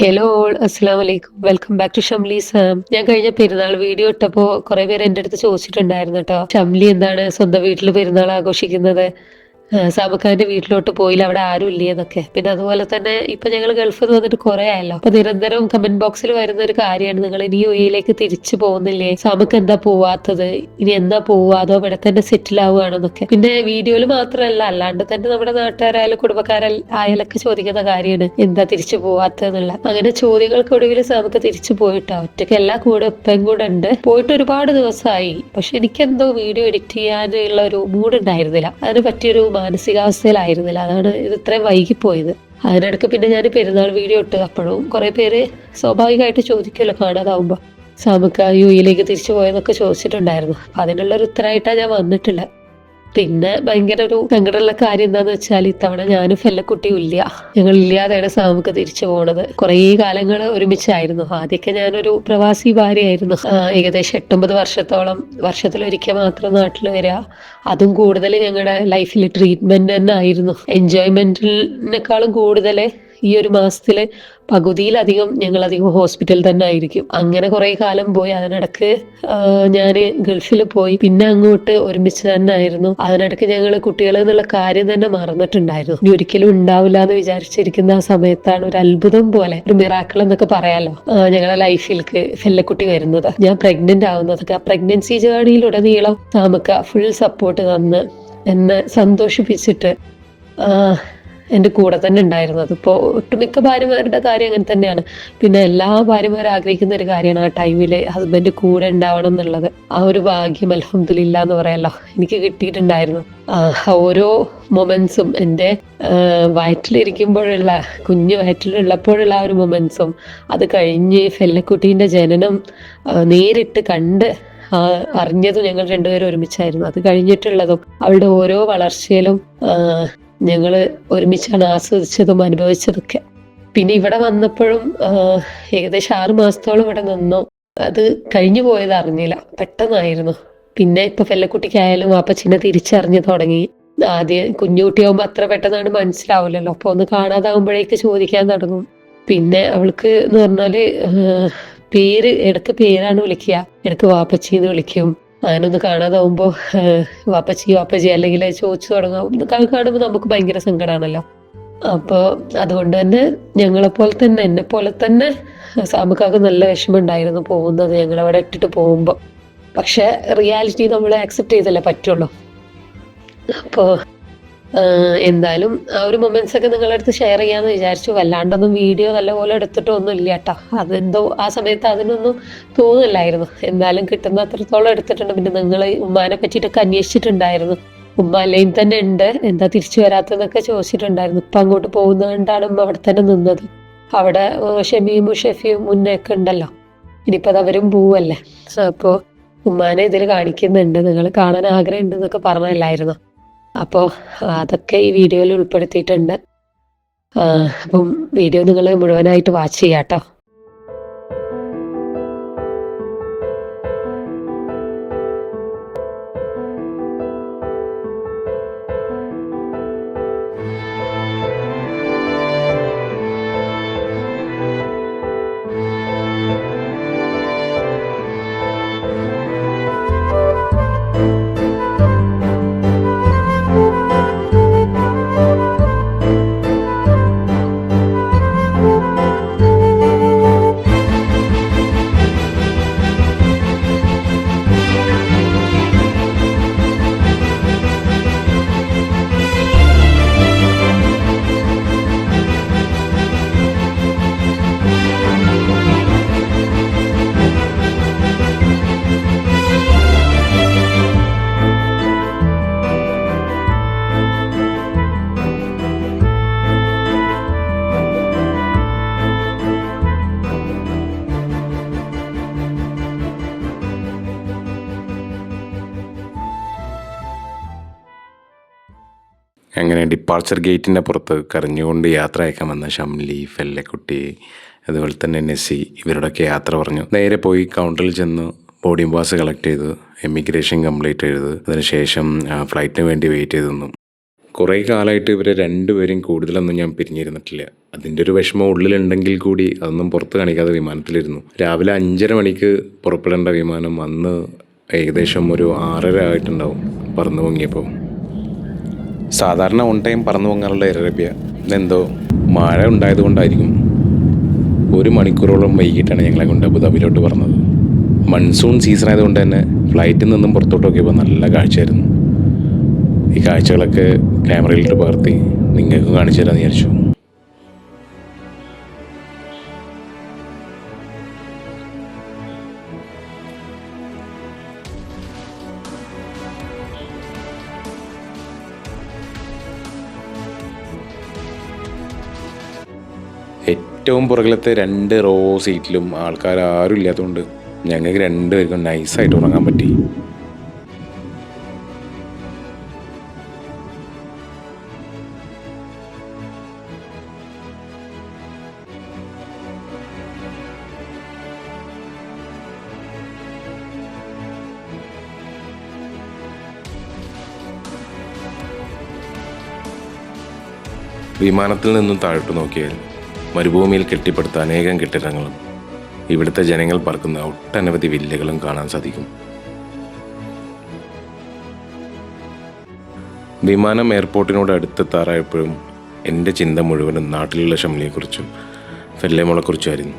Hello all അസ്സാം വലൈക്കും. Welcome back to Shamli Sam. ഞാൻ കഴിഞ്ഞ പെരുന്നാൾ വീഡിയോ ഇട്ടപ്പോൾ കുറെ പേര് എൻ്റെ അടുത്ത് ചോദിച്ചിട്ടുണ്ടായിരുന്നു കേട്ടോ, ഷംലി എന്താണ് സ്വന്തം വീട്ടിൽ പെരുന്നാൾ ആഘോഷിക്കുന്നത്, സാബുഖാന്റെ വീട്ടിലോട്ട് പോയില്ല, അവിടെ ആരും ഇല്ലേ എന്നൊക്കെ. പിന്നെ അതുപോലെ തന്നെ ഇപ്പൊ ഞങ്ങൾ ഗൾഫിൽ നിന്ന് വന്നിട്ട് കുറെ ആയല്ലോ, അപ്പൊ നിരന്തരം കമന്റ് ബോക്സിൽ വരുന്ന ഒരു കാര്യമാണ്, നിങ്ങൾ ഇനി യു എയിലേക്ക് തിരിച്ചു പോകുന്നില്ലേ, സാബുക്ക് എന്താ പോവാത്തത്, ഇനി എന്താ പോവുക, അതോ ഇവിടെ തന്നെ സെറ്റിൽ ആവുകയാണെന്നൊക്കെ. പിന്നെ വീഡിയോയിൽ മാത്രമല്ല, അല്ലാണ്ട് തന്നെ നമ്മുടെ നാട്ടുകാരായാലും കുടുംബക്കാരായാലൊക്കെ ചോദിക്കുന്ന കാര്യമാണ് എന്താ തിരിച്ചു പോവാത്തെന്നുള്ള. അങ്ങനെ ചോദ്യങ്ങൾക്കൊടുവിൽ സാബുക്ക് തിരിച്ചു പോയിട്ടാ, ഒറ്റയ്ക്കല്ല, കൂടെ ഉപ്പയും കൂടെ ഉണ്ട്. പോയിട്ട് ഒരുപാട് ദിവസമായി, പക്ഷെ എനിക്കെന്തോ വീഡിയോ എഡിറ്റ് ചെയ്യാനുള്ള ഒരു മൂഡ് ഉണ്ടായിരുന്നില്ല, അതിന് പറ്റിയൊരു മാനസികാവസ്ഥയിലായിരുന്നില്ല. അതാണ് ഇത് ഇത്രയും വൈകിപ്പോയത്. അതിനിടയ്ക്ക് പിന്നെ ഞാൻ പെരുന്നാൾ വീഡിയോ ഇട്ട്, അപ്പോഴും കുറെ പേര് സ്വാഭാവികമായിട്ട് ചോദിക്കുമല്ലോ കാണാതാവുമ്പോ, സാമുക്ക യു എയിലേക്ക് തിരിച്ചു പോയെന്നൊക്കെ ചോദിച്ചിട്ടുണ്ടായിരുന്നു. അപ്പൊ അതിനുള്ളൊരു ഉത്തരമായിട്ടാണ് ഞാൻ വന്നിട്ടുള്ളത്. പിന്നെ ഭയങ്കര ഒരു സങ്കടമുള്ള കാര്യം എന്താന്ന് വെച്ചാൽ, ഇത്തവണ ഞാനും ഫെല്ലക്കുട്ടിയും ഇല്ല, ഞങ്ങൾ ഇല്ലാതെയാണ് സാമുക്ക് തിരിച്ചു പോണത്. കുറേ കാലങ്ങൾ ഒരുമിച്ചായിരുന്നു. ആദ്യമൊക്കെ ഞാനൊരു പ്രവാസി ഭാര്യയായിരുന്നു. ഏകദേശം 8-9 വർഷത്തോളം വർഷത്തിലൊരിക്കൽ മാത്രം നാട്ടിൽ വരിക. അതും കൂടുതൽ ഞങ്ങളുടെ ലൈഫിൽ ട്രീറ്റ്മെന്റ് തന്നെ ആയിരുന്നു. എൻജോയ്മെന്റിനേക്കാളും കൂടുതൽ ഈ ഒരു മാസത്തില് പകുതിയിലധികം ഞങ്ങളധികം ഹോസ്പിറ്റലിൽ തന്നെ ആയിരിക്കും. അങ്ങനെ കുറെ കാലം പോയി. അതിനിടക്ക് ഞാന് ഗൾഫിൽ പോയി, പിന്നെ അങ്ങോട്ട് ഒരുമിച്ച് തന്നെ ആയിരുന്നു. അതിനിടക്ക് ഞങ്ങൾ കുട്ടികൾ എന്നുള്ള കാര്യം തന്നെ മറന്നിട്ടുണ്ടായിരുന്നു. ഇനി ഒരിക്കലും ഉണ്ടാവില്ല എന്ന് വിചാരിച്ചിരിക്കുന്ന ആ സമയത്താണ് ഒരു അത്ഭുതം പോലെ, ഒരു മിറാക്കിൾ എന്നൊക്കെ പറയാലോ, ഞങ്ങളുടെ ലൈഫിലേക്ക് ഫെല്ലക്കുട്ടി വരുന്നത്, ഞാൻ പ്രഗ്നന്റ് ആവുന്നതൊക്കെ. ആ പ്രഗ്നൻസി ജേർണിയിലുടനീളം നമുക്ക് ഫുൾ സപ്പോർട്ട് തന്ന് എന്നെ സന്തോഷിപ്പിച്ചിട്ട് എൻ്റെ കൂടെ തന്നെ ഉണ്ടായിരുന്നത്. ഇപ്പോൾ ഒട്ടുമിക്ക ഭാര്യമാരുടെ കാര്യം അങ്ങനെ തന്നെയാണ്. പിന്നെ എല്ലാ ഭാര്യമാരും ആഗ്രഹിക്കുന്ന ഒരു കാര്യമാണ് ആ ടൈമിൽ ഹസ്ബൻഡ് കൂടെ ഉണ്ടാവണം എന്നുള്ളത്. ആ ഒരു ഭാഗ്യം അൽഹംദുലില്ലാ എന്ന് പറയാലോ എനിക്ക് കിട്ടിയിട്ടുണ്ടായിരുന്നു. ഓരോ മൊമെന്റ്സും എൻ്റെ വയറ്റിലിരിക്കുമ്പോഴുള്ള, കുഞ്ഞു വയറ്റിലുള്ളപ്പോഴുള്ള ആ ഒരു മൊമെന്റ്സും, അത് കഴിഞ്ഞ് ഫെല്ലക്കുട്ടീൻ്റെ ജനനം നേരിട്ട് കണ്ട് അറിഞ്ഞതും ഞങ്ങൾ രണ്ടുപേരും ഒരുമിച്ചായിരുന്നു. അത് കഴിഞ്ഞിട്ടുള്ളതും അവളുടെ ഓരോ വളർച്ചയിലും ഞങ്ങള് ഒരുമിച്ചാണ് ആസ്വദിച്ചതും അനുഭവിച്ചതൊക്കെ. പിന്നെ ഇവിടെ വന്നപ്പോഴും ഏകദേശം 6 മാസത്തോളം ഇവിടെ നിന്നു. അത് കഴിഞ്ഞു പോയത് അറിഞ്ഞില്ല, പെട്ടെന്നായിരുന്നു. പിന്നെ ഇപ്പൊ ഫെല്ലക്കുട്ടിക്കായാലും വാപ്പച്ചിനെ തിരിച്ചറിഞ്ഞു തുടങ്ങി. ആദ്യം കുഞ്ഞുകുട്ടിയാവുമ്പോ അത്ര പെട്ടെന്നാണ് മനസ്സിലാവില്ലല്ലോ, അപ്പൊ ഒന്ന് കാണാതാവുമ്പോഴേക്ക് ചോദിക്കാൻ തുടങ്ങും. പിന്നെ അവൾക്ക് എന്ന് പറഞ്ഞാല് പേര്, ഇടക്ക് പേരാണ് വിളിക്കുക, ഇടക്ക് വാപ്പച്ചിന്ന് വിളിക്കും. അങ്ങനൊന്ന് കാണാതാവുമ്പോ വാപ്പച്ചി വാപ്പച്ചി അല്ലെങ്കിൽ ചോദിച്ചു തുടങ്ങും. കാണുമ്പോൾ നമുക്ക് ഭയങ്കര സങ്കടമാണല്ലോ. അപ്പോൾ അതുകൊണ്ട് തന്നെ ഞങ്ങളെപ്പോലെ തന്നെ, എന്നെ പോലെ തന്നെ സാമുക്കാക്ക് നല്ല വിഷമം ഉണ്ടായിരുന്നു പോകുന്നത്, ഞങ്ങളവിടെ ഇട്ടിട്ട് പോകുമ്പോൾ. പക്ഷെ റിയാലിറ്റി നമ്മൾ ആക്സെപ്റ്റ് ചെയ്തല്ലേ പറ്റുള്ളൂ. അപ്പോൾ എന്തായാലും ആ ഒരു മൊമെന്റ്സ് ഒക്കെ നിങ്ങളുടെ അടുത്ത് ഷെയർ ചെയ്യാന്ന് വിചാരിച്ചു. വല്ലാണ്ടൊന്നും വീഡിയോ നല്ലപോലെ എടുത്തിട്ടൊന്നും ഇല്ല കേട്ടോ. അതെന്തോ ആ സമയത്ത് അതിനൊന്നും തോന്നില്ലായിരുന്നു. എന്തായാലും കിട്ടുന്ന അത്രത്തോളം എടുത്തിട്ടുണ്ട്. പിന്നെ നിങ്ങൾ ഉമ്മാനെ പറ്റിയിട്ടൊക്കെ അന്വേഷിച്ചിട്ടുണ്ടായിരുന്നു. ഉമ്മ അല്ലെങ്കിൽ തന്നെ ഉണ്ട്, എന്താ തിരിച്ചു വരാത്തതെന്നൊക്കെ ചോദിച്ചിട്ടുണ്ടായിരുന്നു. ഇപ്പം അങ്ങോട്ട് പോകുന്നതുകൊണ്ടാണ് ഉമ്മ അവിടെ തന്നെ നിന്നത്. അവിടെ ഷമീമും ഷെഫിയും മുന്നേ ഒക്കെ ഉണ്ടല്ലോ, ഇനിയിപ്പോൾ അത് അവരും പോവല്ലേ. അപ്പോൾ ഉമ്മാനെ ഇതിൽ കാണിക്കുന്നുണ്ട്, നിങ്ങൾ കാണാൻ ആഗ്രഹം ഉണ്ടെന്നൊക്കെ പറഞ്ഞല്ലായിരുന്നു. അപ്പോൾ അതൊക്കെ ഈ വീഡിയോയിൽ ഉൾപ്പെടുത്തിയിട്ടുണ്ട്. അപ്പം വീഡിയോ നിങ്ങൾ മുഴുവനായിട്ട് വാച്ച് ചെയ്യാട്ടോ. അങ്ങനെ ഡിപ്പാർച്ചർ ഗേറ്റിൻ്റെ പുറത്ത് കരഞ്ഞുകൊണ്ട് യാത്ര അയക്കാൻ വന്ന ഷംലി, ഫെല്ലക്കുട്ടി, അതുപോലെ തന്നെ നെസ്സി, ഇവരോടൊക്കെ യാത്ര പറഞ്ഞു. നേരെ പോയി കൗണ്ടറിൽ ചെന്ന് ബോർഡിംഗ് പാസ് കളക്ട് ചെയ്ത് എമിഗ്രേഷൻ കംപ്ലീറ്റ് ചെയ്ത് അതിനുശേഷം ഫ്ലൈറ്റിന് വേണ്ടി വെയിറ്റ് ചെയ്ത് നിന്നു. കുറേ കാലമായിട്ട് ഇവരെ രണ്ടുപേരും കൂടുതലൊന്നും ഞാൻ പിരിഞ്ഞിരുന്നിട്ടില്ല. അതിൻ്റെ ഒരു വിഷമം ഉള്ളിലുണ്ടെങ്കിൽ കൂടി അതൊന്നും പുറത്ത് കാണിക്കാതെ വിമാനത്തിലിരുന്നു. രാവിലെ 5:30 മണിക്ക് പുറപ്പെടേണ്ട വിമാനം അന്ന് ഏകദേശം ഒരു 6:30 ആയിട്ടുണ്ടാവും പറന്നു പൊങ്ങിയപ്പോൾ. സാധാരണ ഓൺ ടൈം പറന്നു പൊങ്ങാനുള്ള എയർ അറേബ്യ എന്തോ മഴ ഉണ്ടായതുകൊണ്ടായിരിക്കും 1 മണിക്കൂറോളം വൈകിട്ടാണ് ഞങ്ങളെ കൊണ്ട് അബുദാബിയിലോട്ട് പറഞ്ഞത്. മൺസൂൺ സീസൺ ആയതുകൊണ്ട് തന്നെ ഫ്ലൈറ്റിൽ നിന്നും പുറത്തോട്ട് നോക്കിയപ്പോൾ നല്ല കാഴ്ചയായിരുന്നു. ഈ കാഴ്ചകളൊക്കെ ക്യാമറയിലിട്ട് പകർത്തി നിങ്ങൾക്ക് കാണിച്ചു തരാമെന്ന് വിചാരിച്ചു. ഏറ്റവും പുറകിലത്തെ 2 റോ സീറ്റിലും ആൾക്കാർ ആരും ഇല്ലാത്തതുകൊണ്ട് ഞങ്ങൾക്ക് 2 പേർക്കും നൈസായിട്ട് ഉറങ്ങാൻ പറ്റി. വിമാനത്തിൽ നിന്നും താഴോട്ട് നോക്കിയാൽ മരുഭൂമിയിൽ കെട്ടിപ്പടുത്ത അനേകം കെട്ടിടങ്ങളും ഇവിടുത്തെ ജനങ്ങൾ പറക്കുന്ന ഒട്ടനവധി വില്ലകളും കാണാൻ സാധിക്കും. വിമാനം എയർപോർട്ടിനോട് അടുത്തെത്താറായപ്പോഴും എൻ്റെ ചിന്ത മുഴുവനും നാട്ടിലുള്ള ഷംലിയെക്കുറിച്ചും ഫെല്ലേമോളെക്കുറിച്ചുമായിരുന്നു.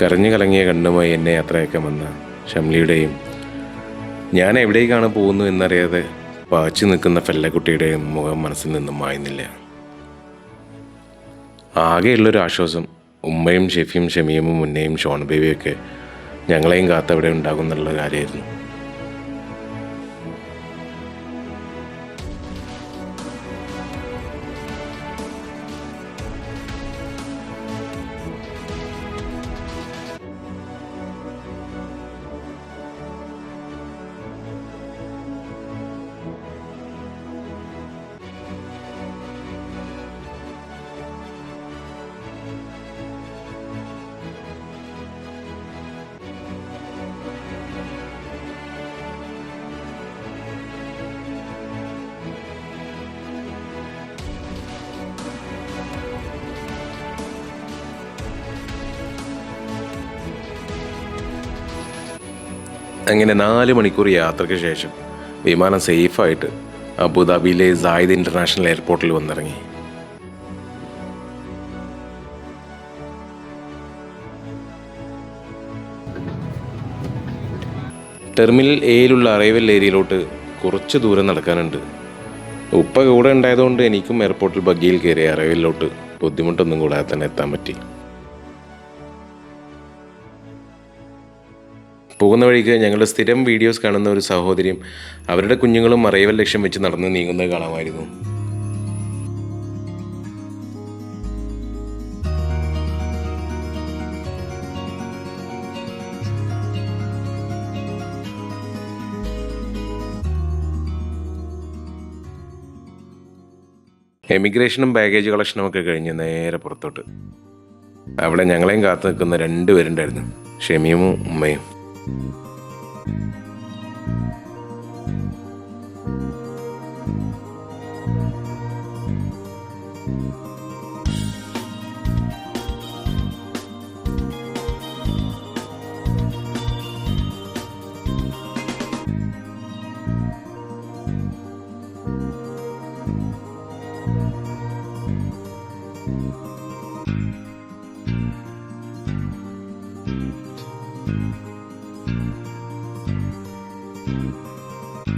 കരഞ്ഞു കലങ്ങിയ കണ്ണുമായി എന്നെ യാത്രയാക്കാൻ വന്ന ഷംലിയുടെയും ഞാൻ എവിടേക്കാണ് പോകുന്നു എന്നറിയാതെ പാച്ചു നിൽക്കുന്ന ഫെല്ലക്കുട്ടിയുടെയും മുഖം മനസ്സിൽ നിന്നും മായുന്നില്ല. ആകെയുള്ളൊരു ആശ്വാസം ഉമ്മയും ഷെഫിയും ഷമിയമും മുന്നേയും ഷോൺ ബേബിയൊക്കെ ഞങ്ങളെയും കാത്തവിടെ ഉണ്ടാകും എന്നുള്ള കാര്യമായിരുന്നു. അങ്ങനെ 4 മണിക്കൂർ യാത്രയ്ക്ക് ശേഷം വിമാനം സേഫായിട്ട് അബുദാബിയിലെ സായിദ് ഇൻ്റർനാഷണൽ എയർപോർട്ടിൽ വന്നിറങ്ങി. ടെർമിനൽ എയിലുള്ള അറൈവൽ ഏരിയയിലോട്ട് കുറച്ച് ദൂരം നടക്കാനുണ്ട്. ഉപ്പ കൂടെ ഉണ്ടായതുകൊണ്ട് എനിക്കും എയർപോർട്ടിൽ ബഗ്ഗിയിൽ കയറി അറൈവലിലോട്ട് ബുദ്ധിമുട്ടൊന്നും കൂടാതെ തന്നെ എത്താൻ പറ്റി. പോകുന്ന വഴിക്ക് ഞങ്ങളുടെ സ്ഥിരം വീഡിയോസ് കാണുന്ന ഒരു സഹോദരിയും അവരുടെ കുഞ്ഞുങ്ങളും അറൈവൽ ലക്ഷ്യം വെച്ച് നടന്ന് നീങ്ങുന്നത് കാണാമായിരുന്നു. എമിഗ്രേഷനും ബാഗേജ് കളക്ഷനും ഒക്കെ കഴിഞ്ഞ് നേരെ പുറത്തോട്ട്. അവിടെ ഞങ്ങളെയും കാത്തു നിൽക്കുന്ന 2 പേരുണ്ടായിരുന്നു, ഷെമിയും ഉമ്മയും.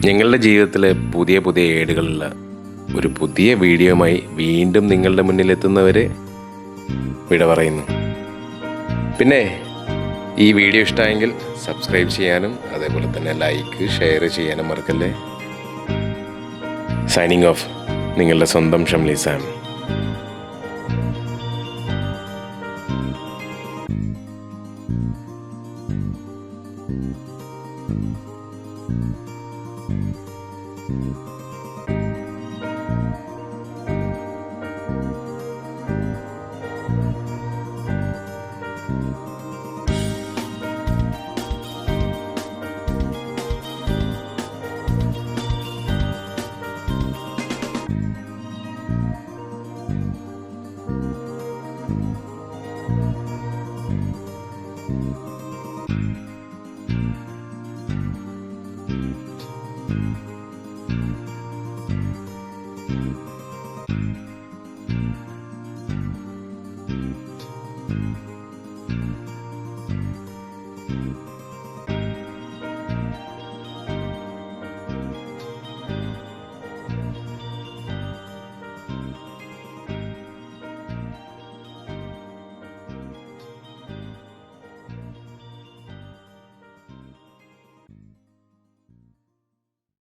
ഞങ്ങളുടെ ജീവിതത്തിലെ പുതിയ പുതിയ ഏടുകളുള്ള ഒരു പുതിയ വീഡിയോയുമായി വീണ്ടും നിങ്ങളുടെ മുന്നിലെത്തുന്നവരെ വിട പറയുന്നു. പിന്നെ ഈ വീഡിയോ ഇഷ്ടമായെങ്കിൽ സബ്സ്ക്രൈബ് ചെയ്യാനും അതേപോലെ തന്നെ ലൈക്ക് ഷെയർ ചെയ്യാനും മറക്കല്ലേ. സൈനിങ് ഓഫ്, നിങ്ങളുടെ സ്വന്തം ഷംലി സാം. Thank you.